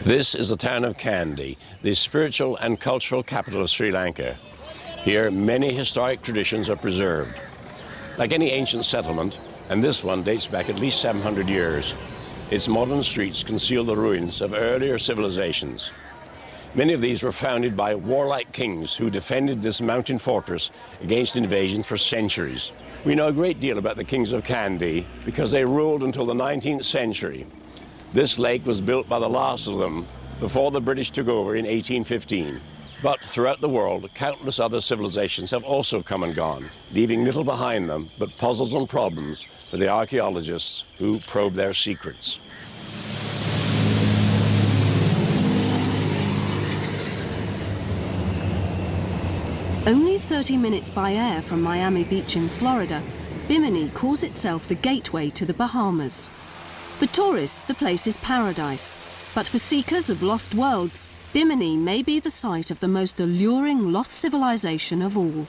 This is the town of Kandy, the spiritual and cultural capital of Sri Lanka. Here, many historic traditions are preserved. Like any ancient settlement, and this one dates back at least 700 years, its modern streets conceal the ruins of earlier civilizations. Many of these were founded by warlike kings who defended this mountain fortress against invasion for centuries. We know a great deal about the kings of Kandy because they ruled until the 19th century. This lake was built by the last of them before the British took over in 1815. But throughout the world, countless other civilizations have also come and gone, leaving little behind them but puzzles and problems for the archaeologists who probe their secrets. Only 30 minutes by air from Miami Beach in Florida, Bimini calls itself the gateway to the Bahamas. For tourists, the place is paradise, but for seekers of lost worlds, Bimini may be the site of the most alluring lost civilization of all.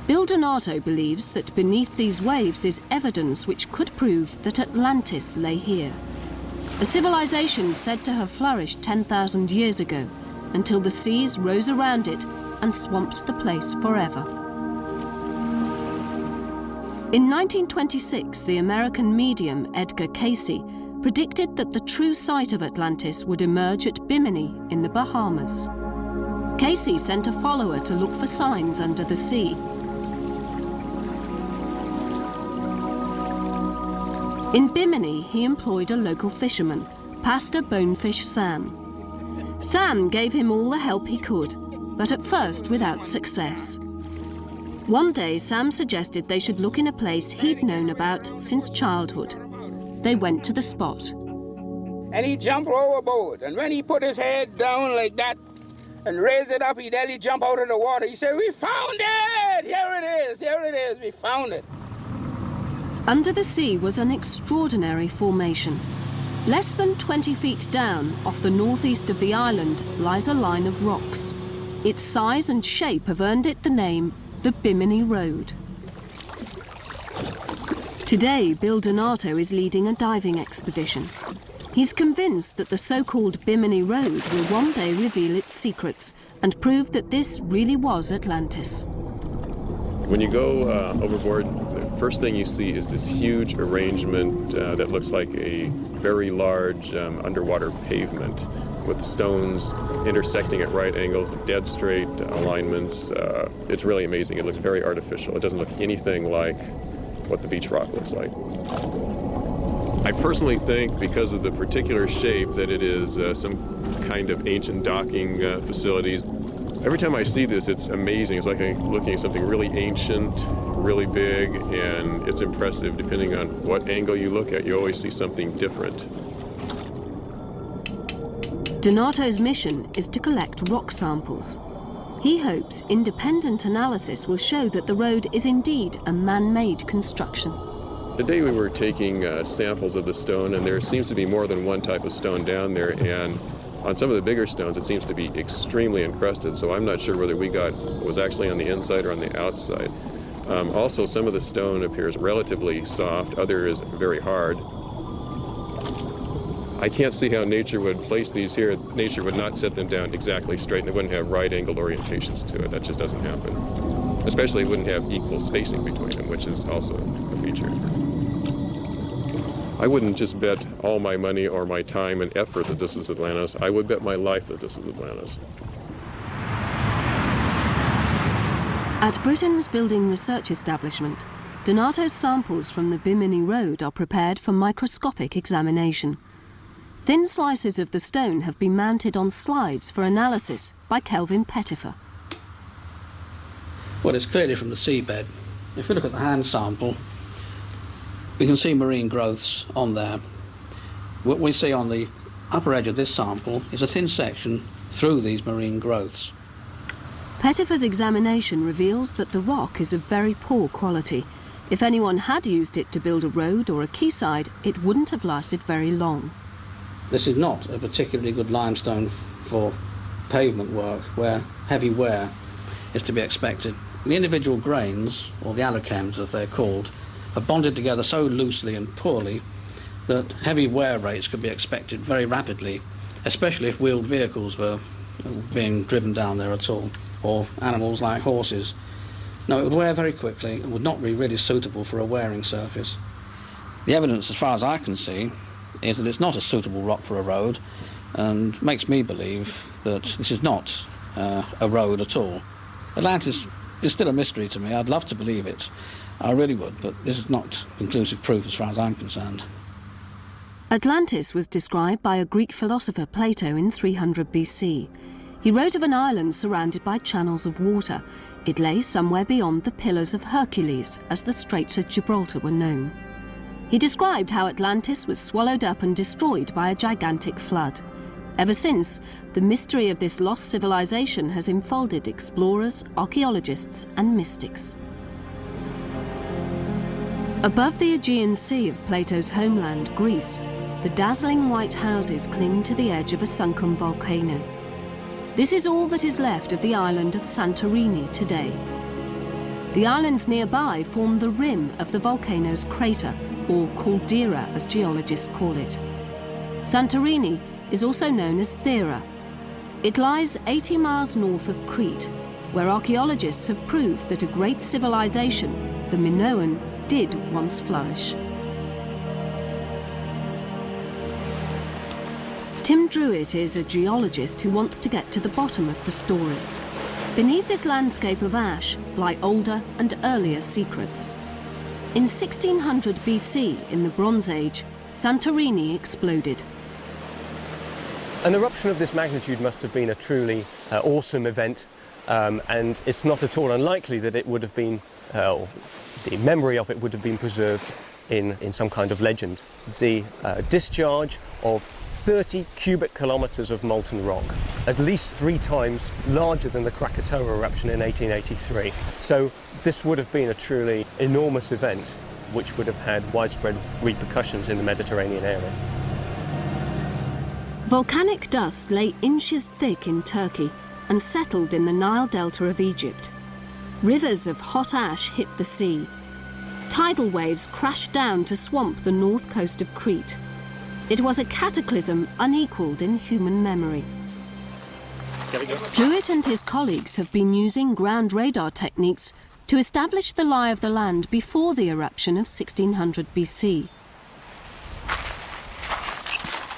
Bill Donato believes that beneath these waves is evidence which could prove that Atlantis lay here. A civilization said to have flourished 10,000 years ago, until the seas rose around it and swamped the place forever. In 1926, the American medium Edgar Cayce predicted that the true site of Atlantis would emerge at Bimini in the Bahamas. Cayce sent a follower to look for signs under the sea. In Bimini, he employed a local fisherman, Pastor Bonefish Sam. Sam gave him all the help he could, but at first without success. One day, Sam suggested they should look in a place he'd known about since childhood. They went to the spot. And he jumped overboard, and when he put his head down like that and raised it up, he'd nearly jump out of the water. He said, "We found it! Here it is, we found it." Under the sea was an extraordinary formation. Less than 20 feet down, off the northeast of the island, lies a line of rocks. Its size and shape have earned it the name the Bimini Road. Today, Bill Donato is leading a diving expedition. He's convinced that the so-called Bimini Road will one day reveal its secrets and prove that this really was Atlantis. When you go overboard, the first thing you see is this huge arrangement that looks like a very large underwater pavement with stones intersecting at right angles, dead straight alignments. It's really amazing. It looks very artificial. It doesn't look anything like what the beach rock looks like. I personally think, because of the particular shape, that it is some kind of ancient docking facilities. Every time I see this, it's amazing. It's like I'm looking at something really ancient, really big, and it's impressive. Depending on what angle you look at, you always see something different. Donato's mission is to collect rock samples. He hopes independent analysis will show that the road is indeed a man-made construction. Today we were taking samples of the stone, and there seems to be more than one type of stone down there, and on some of the bigger stones it seems to be extremely encrusted, so I'm not sure whether we got what was actually on the inside or on the outside. Also, some of the stone appears relatively soft, other is very hard. I can't see how nature would place these here. Nature would not set them down exactly straight, and they wouldn't have right-angled orientations to it. That just doesn't happen. Especially, it wouldn't have equal spacing between them, which is also a feature. I wouldn't just bet all my money or my time and effort that this is Atlantis. I would bet my life that this is Atlantis. At Britain's building research establishment, Donato's samples from the Bimini Road are prepared for microscopic examination. Thin slices of the stone have been mounted on slides for analysis by Kelvin Pettifer. Well, it's clearly from the seabed. If we look at the hand sample, we can see marine growths on there. What we see on the upper edge of this sample is a thin section through these marine growths. Pettifer's examination reveals that the rock is of very poor quality. If anyone had used it to build a road or a quayside, it wouldn't have lasted very long. This is not a particularly good limestone for pavement work, where heavy wear is to be expected. The individual grains, or the allochems as they're called, are bonded together so loosely and poorly that heavy wear rates could be expected very rapidly especially if wheeled vehicles were being driven down there at all, or animals like horses. No, it would wear very quickly and would not be really suitable for a wearing surface. The evidence, as far as I can see, is that it's not a suitable rock for a road, and makes me believe that this is not a road at all. Atlantis is still a mystery to me. I'd love to believe it. I really would, but this is not conclusive proof as far as I'm concerned. Atlantis was described by a Greek philosopher, Plato, in 300 BC. He wrote of an island surrounded by channels of water. It lay somewhere beyond the Pillars of Hercules, as the Straits of Gibraltar were known. He described how Atlantis was swallowed up and destroyed by a gigantic flood. Ever since, the mystery of this lost civilization has enfolded explorers, archaeologists, and mystics. Above the Aegean Sea of Plato's homeland, Greece, the dazzling white houses cling to the edge of a sunken volcano. This is all that is left of the island of Santorini today. The islands nearby form the rim of the volcano's crater, or caldera as geologists call it. Santorini is also known as Thera. It lies 80 miles north of Crete, where archaeologists have proved that a great civilization, the Minoan, did once flourish. Tim Druitt is a geologist who wants to get to the bottom of the story. Beneath this landscape of ash lie older and earlier secrets. In 1600 BC, in the Bronze Age, Santorini exploded. An eruption of this magnitude must have been a truly awesome event, and it's not at all unlikely that it would have been, the memory of it would have been preserved in some kind of legend. The discharge of 30 cubic kilometres of molten rock, at least 3 times larger than the Krakatoa eruption in 1883. So this would have been a truly enormous event, which would have had widespread repercussions in the Mediterranean area. Volcanic dust lay inches thick in Turkey and settled in the Nile Delta of Egypt. Rivers of hot ash hit the sea. Tidal waves crashed down to swamp the north coast of Crete. It was a cataclysm unequalled in human memory. Druitt and his colleagues have been using ground radar techniques to establish the lie of the land before the eruption of 1600 BC.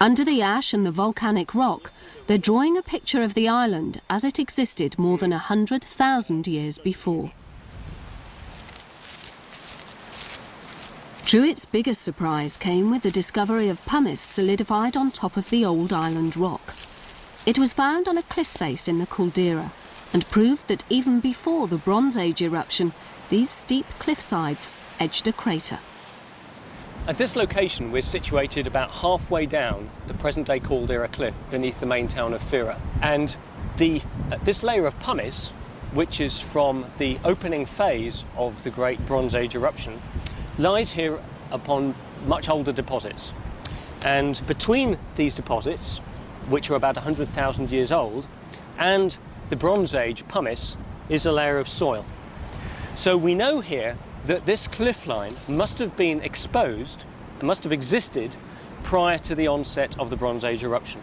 Under the ash and the volcanic rock, they're drawing a picture of the island as it existed more than 100,000 years before. Druitt's biggest surprise came with the discovery of pumice solidified on top of the old island rock. It was found on a cliff face in the caldera and proved that even before the Bronze Age eruption, these steep cliff sides edged a crater. At this location, we're situated about halfway down the present-day caldera cliff beneath the main town of Thera. And this layer of pumice, which is from the opening phase of the Great Bronze Age eruption, lies here upon much older deposits. And between these deposits, which are about 100,000 years old, and the Bronze Age pumice is a layer of soil. So we know here that this cliff line must have been exposed and must have existed prior to the onset of the Bronze Age eruption.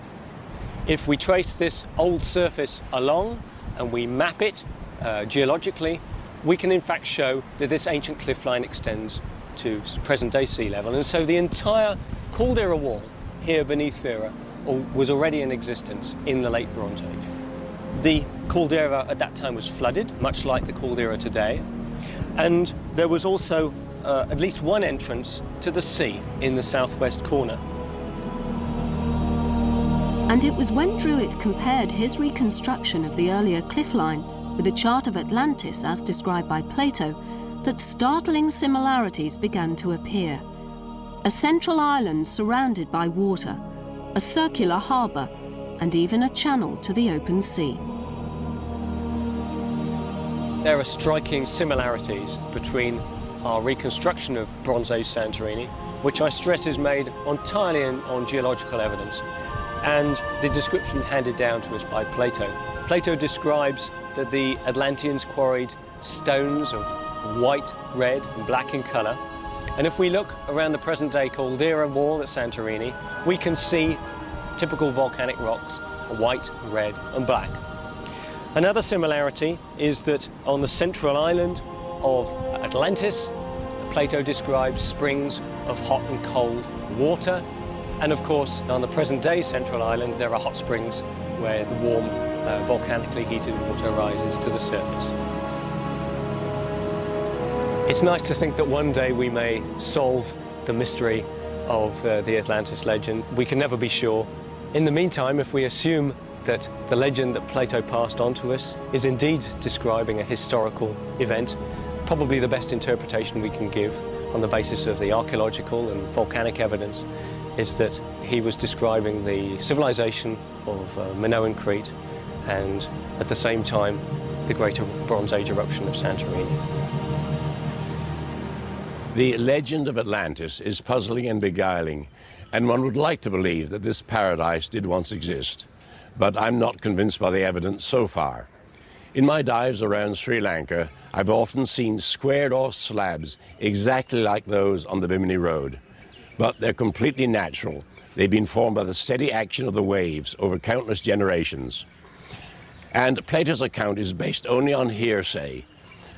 If we trace this old surface along and we map it geologically, we can in fact show that this ancient cliff line extends to present-day sea level. And so the entire caldera wall here beneath Thera was already in existence in the late Bronze Age. The caldera at that time was flooded, much like the caldera today, and there was also at least one entrance to the sea in the southwest corner. And it was when Druitt compared his reconstruction of the earlier cliff line with a chart of Atlantis as described by Plato that startling similarities began to appear. A central island surrounded by water, a circular harbour, and even a channel to the open sea. There are striking similarities between our reconstruction of Bronze Age Santorini, which I stress is made entirely on geological evidence, and the description handed down to us by Plato. Plato describes that the Atlanteans quarried stones of white, red and black in colour, and if we look around the present-day caldera wall at Santorini, we can see typical volcanic rocks, white, red and black. Another similarity is that on the central island of Atlantis, Plato describes springs of hot and cold water. And of course, on the present-day central island, there are hot springs where the warm, volcanically heated water rises to the surface. It's nice to think that one day we may solve the mystery of the Atlantis legend. We can never be sure. In the meantime, if we assume that the legend that Plato passed on to us is indeed describing a historical event, probably the best interpretation we can give on the basis of the archaeological and volcanic evidence is that he was describing the civilization of Minoan Crete and at the same time the greater Bronze Age eruption of Santorini. The legend of Atlantis is puzzling and beguiling, and one would like to believe that this paradise did once exist, but I'm not convinced by the evidence so far. In my dives around Sri Lanka, I've often seen squared-off slabs exactly like those on the Bimini Road, but they're completely natural. They've been formed by the steady action of the waves over countless generations. And Plato's account is based only on hearsay,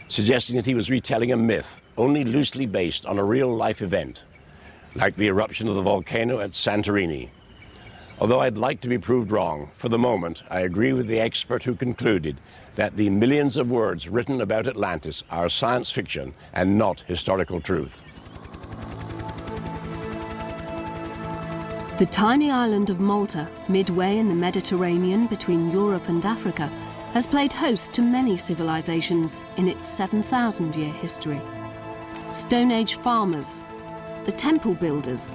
suggesting that he was retelling a myth, only loosely based on a real-life event, like the eruption of the volcano at Santorini. Although I'd like to be proved wrong, for the moment, I agree with the expert who concluded that the millions of words written about Atlantis are science fiction and not historical truth. The tiny island of Malta, midway in the Mediterranean between Europe and Africa, has played host to many civilizations in its 7,000-year history. Stone Age farmers, the temple builders,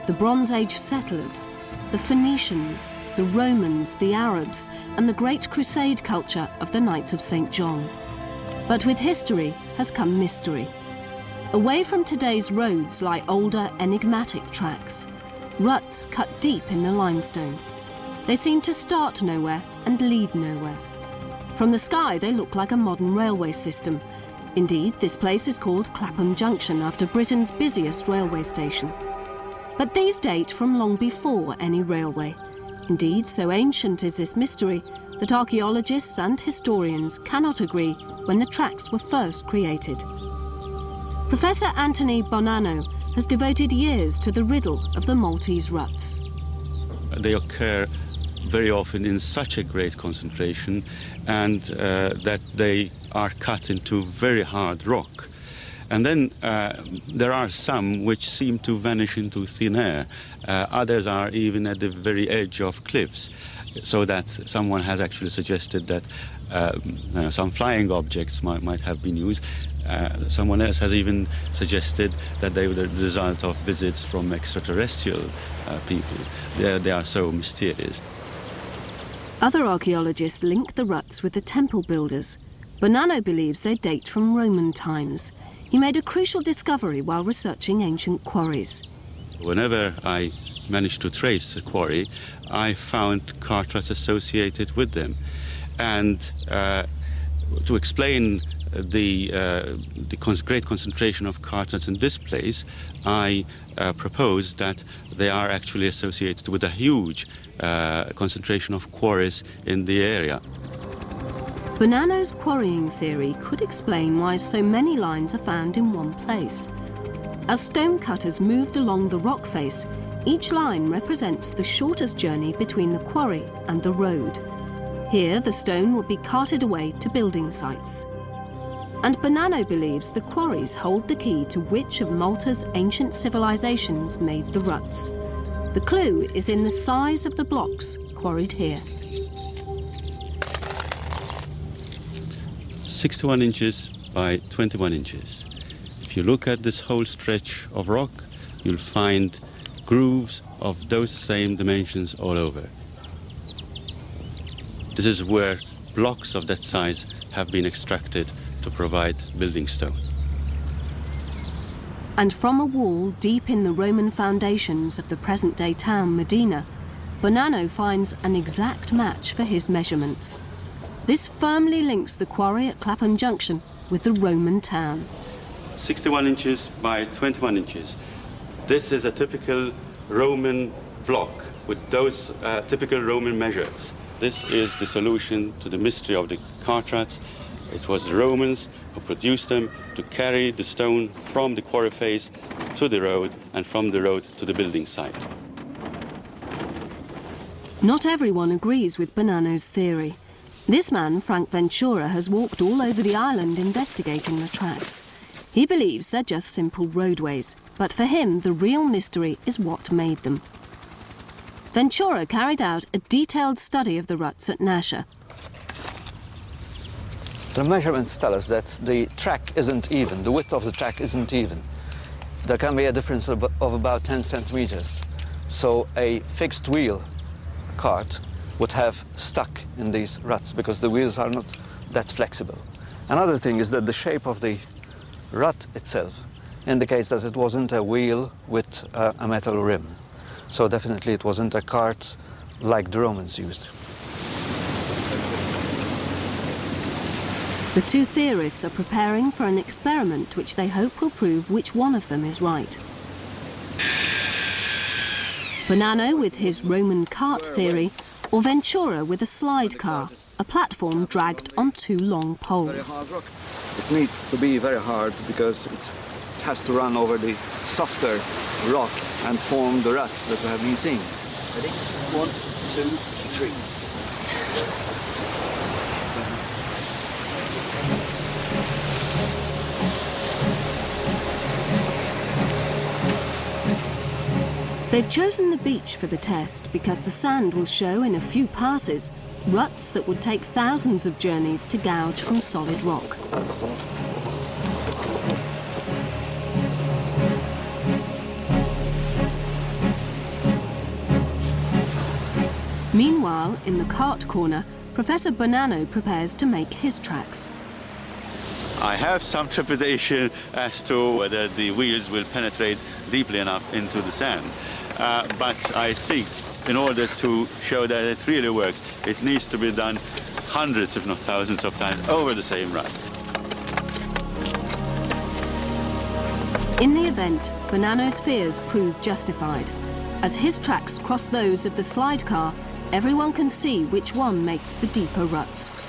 the Bronze Age settlers, the Phoenicians, the Romans, the Arabs, and the great crusade culture of the Knights of St. John. But with history has come mystery. Away from today's roads lie older, enigmatic tracks, ruts cut deep in the limestone. They seem to start nowhere and lead nowhere. From the sky, they look like a modern railway system. Indeed, this place is called Clapham Junction after Britain's busiest railway station. But these date from long before any railway. Indeed, so ancient is this mystery that archaeologists and historians cannot agree when the tracks were first created. Professor Anthony Bonanno has devoted years to the riddle of the Maltese ruts. They occur very often in such a great concentration and that they are cut into very hard rock. And then there are some which seem to vanish into thin air. Others are even at the very edge of cliffs, so that someone has actually suggested that some flying objects might have been used. Someone else has even suggested that they were the result of visits from extraterrestrial people. They are so mysterious. Other archaeologists link the ruts with the temple builders. Bonanno believes they date from Roman times. He made a crucial discovery while researching ancient quarries. Whenever I managed to trace a quarry, I found cart ruts associated with them. And to explain the great concentration of cart ruts in this place, I proposed that they are actually associated with a huge concentration of quarries in the area. Bonanno's quarrying theory could explain why so many lines are found in one place. As stonecutters moved along the rock face, each line represents the shortest journey between the quarry and the road. Here, the stone would be carted away to building sites. And Bonanno believes the quarries hold the key to which of Malta's ancient civilizations made the ruts. The clue is in the size of the blocks quarried here. 61 inches by 21 inches. If you look at this whole stretch of rock, you'll find grooves of those same dimensions all over. This is where blocks of that size have been extracted to provide building stone. And from a wall deep in the Roman foundations of the present-day town Medina, Bonanno finds an exact match for his measurements. This firmly links the quarry at Clapham Junction with the Roman town. 61 inches by 21 inches. This is a typical Roman block with those typical Roman measures. This is the solution to the mystery of the cart ruts. It was the Romans who produced them to carry the stone from the quarry face to the road and from the road to the building site. Not everyone agrees with Bonanno's theory. This man, Frank Ventura, has walked all over the island investigating the tracks. He believes they're just simple roadways, but for him, the real mystery is what made them. Ventura carried out a detailed study of the ruts at Nasher. The measurements tell us that the track isn't even, the width of the track isn't even. There can be a difference of about 10 centimeters. So a fixed wheel cart would have stuck in these ruts because the wheels are not that flexible. Another thing is that the shape of the rut itself indicates that it wasn't a wheel with a metal rim. So definitely it wasn't a cart like the Romans used. The two theorists are preparing for an experiment which they hope will prove which one of them is right. Bonanno with his Roman cart theory, or Ventura with a slide car, a platform dragged on two long poles. It needs to be very hard because it has to run over the softer rock and form the ruts that we have been seeing. Ready? 1, 2, 3. They've chosen the beach for the test because the sand will show in a few passes ruts that would take thousands of journeys to gouge from solid rock. Meanwhile, in the cart corner, Professor Bonanno prepares to make his tracks. I have some trepidation as to whether the wheels will penetrate deeply enough into the sand. But I think in order to show that it really works, it needs to be done hundreds, if not thousands of times over the same rut. In the event, Bonanno's fears prove justified. As his tracks cross those of the slide car, everyone can see which one makes the deeper ruts.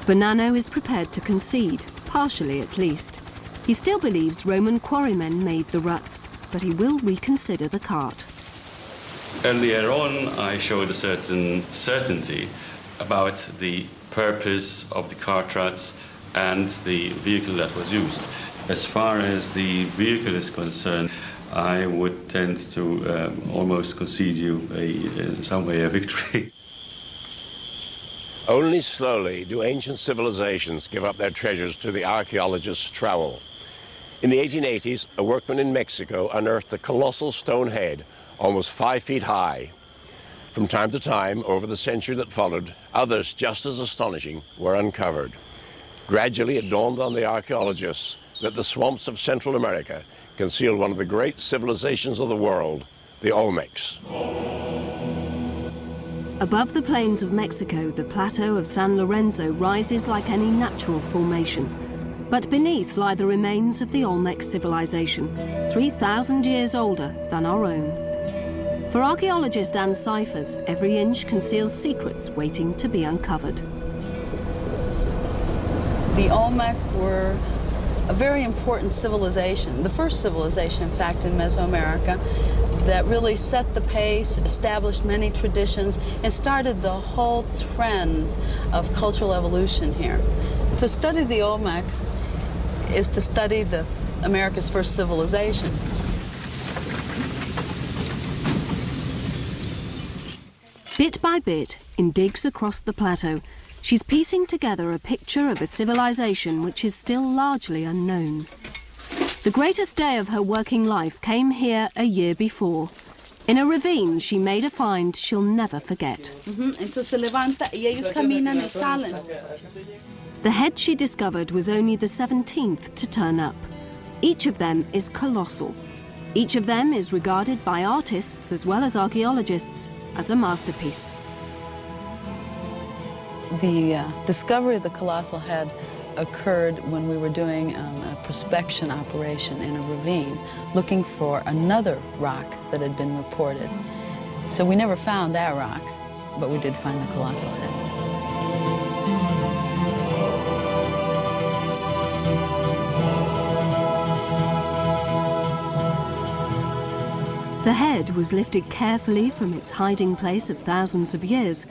Bonanno is prepared to concede, partially at least. He still believes Roman quarrymen made the ruts, but he will reconsider the cart. Earlier on, I showed a certain certainty about the purpose of the cart ruts and the vehicle that was used. As far as the vehicle is concerned, I would tend to almost concede you in some way a victory. Only slowly do ancient civilizations give up their treasures to the archaeologist's trowel. In the 1880s, a workman in Mexico unearthed a colossal stone head, almost 5 feet high. From time to time, over the century that followed, others just as astonishing were uncovered. Gradually, it dawned on the archaeologists that the swamps of Central America concealed one of the great civilizations of the world, the Olmecs. Above the plains of Mexico, the plateau of San Lorenzo rises like any natural formation. But beneath lie the remains of the Olmec civilization, 3,000 years older than our own. For archaeologist Dan Cyphers, every inch conceals secrets waiting to be uncovered. The Olmec were a very important civilization, the first civilization, in fact, in Mesoamerica, that really set the pace, established many traditions, and started the whole trend of cultural evolution here. To study the Olmecs is to study America's first civilization. Bit by bit, in digs across the plateau, she's piecing together a picture of a civilization which is still largely unknown. The greatest day of her working life came here a year before. In a ravine, she made a find she'll never forget. The head she discovered was only the 17th to turn up. Each of them is colossal. Each of them is regarded by artists as well as archaeologists as a masterpiece. The discovery of the colossal head occurred when we were doing a prospection operation in a ravine, looking for another rock that had been reported. So we never found that rock, but we did find the colossal head. The head was lifted carefully from its hiding place of thousands of years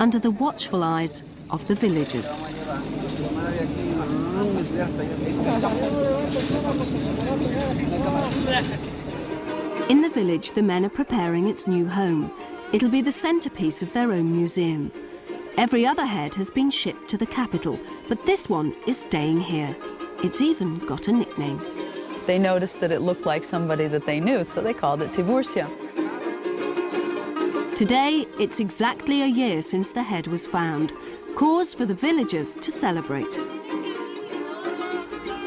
under the watchful eyes of the villagers. In the village, the men are preparing its new home. It'll be the centerpiece of their own museum. Every other head has been shipped to the capital, but this one is staying here. It's even got a nickname. They noticed that it looked like somebody that they knew, so they called it Tiburcio. Today, it's exactly a year since the head was found. Cause for the villagers to celebrate.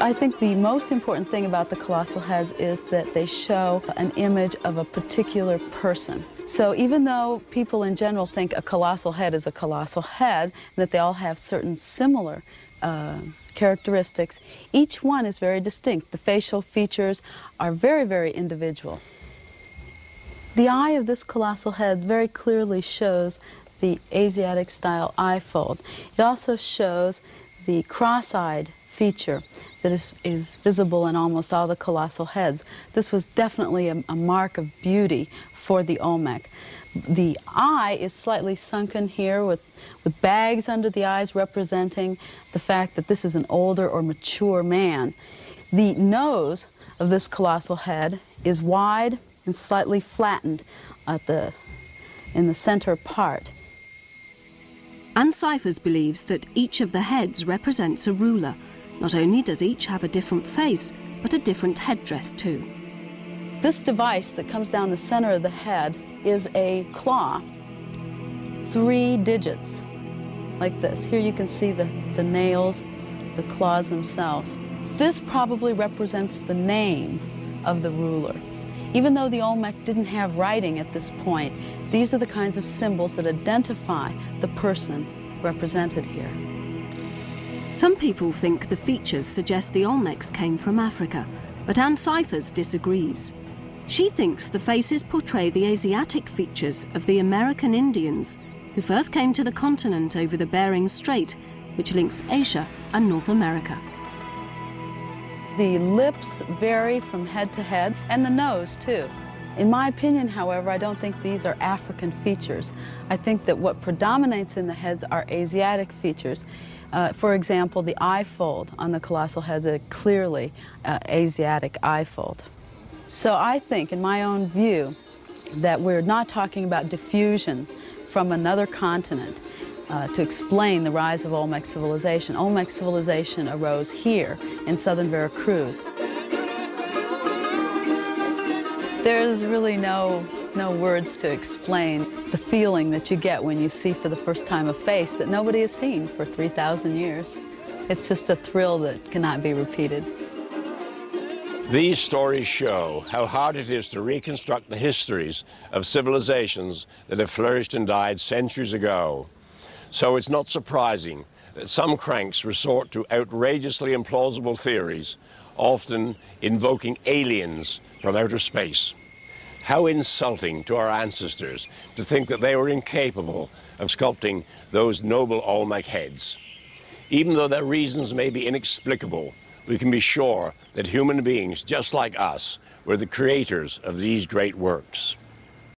I think the most important thing about the colossal heads is that they show an image of a particular person. So even though people in general think a colossal head is a colossal head, and that they all have certain similar characteristics, each one is very distinct. The facial features are very, very individual. The eye of this colossal head very clearly shows the Asiatic-style eye fold. It also shows the cross-eyed feature that is visible in almost all the colossal heads. This was definitely a mark of beauty for the Olmec. The eye is slightly sunken here with bags under the eyes representing the fact that this is an older or mature man. The nose of this colossal head is wide and slightly flattened in the center part. Anne Cyphers believes that each of the heads represents a ruler. Not only does each have a different face, but a different headdress too. This device that comes down the center of the head is a claw, 3 digits, like this. Here you can see the nails, the claws themselves. This probably represents the name of the ruler. Even though the Olmec didn't have writing at this point, these are the kinds of symbols that identify the person represented here. Some people think the features suggest the Olmecs came from Africa, but Anne Cyphers disagrees. She thinks the faces portray the Asiatic features of the American Indians, who first came to the continent over the Bering Strait, which links Asia and North America. The lips vary from head to head, and the nose too. In my opinion, however, I don't think these are African features. I think that what predominates in the heads are Asiatic features. For example, the eye fold on the colossal head is a clearly Asiatic eye fold. So I think, in my own view, that we're not talking about diffusion from another continent to explain the rise of Olmec civilization. Olmec civilization arose here in southern Veracruz. There's really no words to explain the feeling that you get when you see for the first time a face that nobody has seen for 3,000 years. It's just a thrill that cannot be repeated. These stories show how hard it is to reconstruct the histories of civilizations that have flourished and died centuries ago. So it's not surprising that some cranks resort to outrageously implausible theories, often invoking aliens from outer space. How insulting to our ancestors to think that they were incapable of sculpting those noble Olmec heads. Even though their reasons may be inexplicable, we can be sure that human beings, just like us, were the creators of these great works.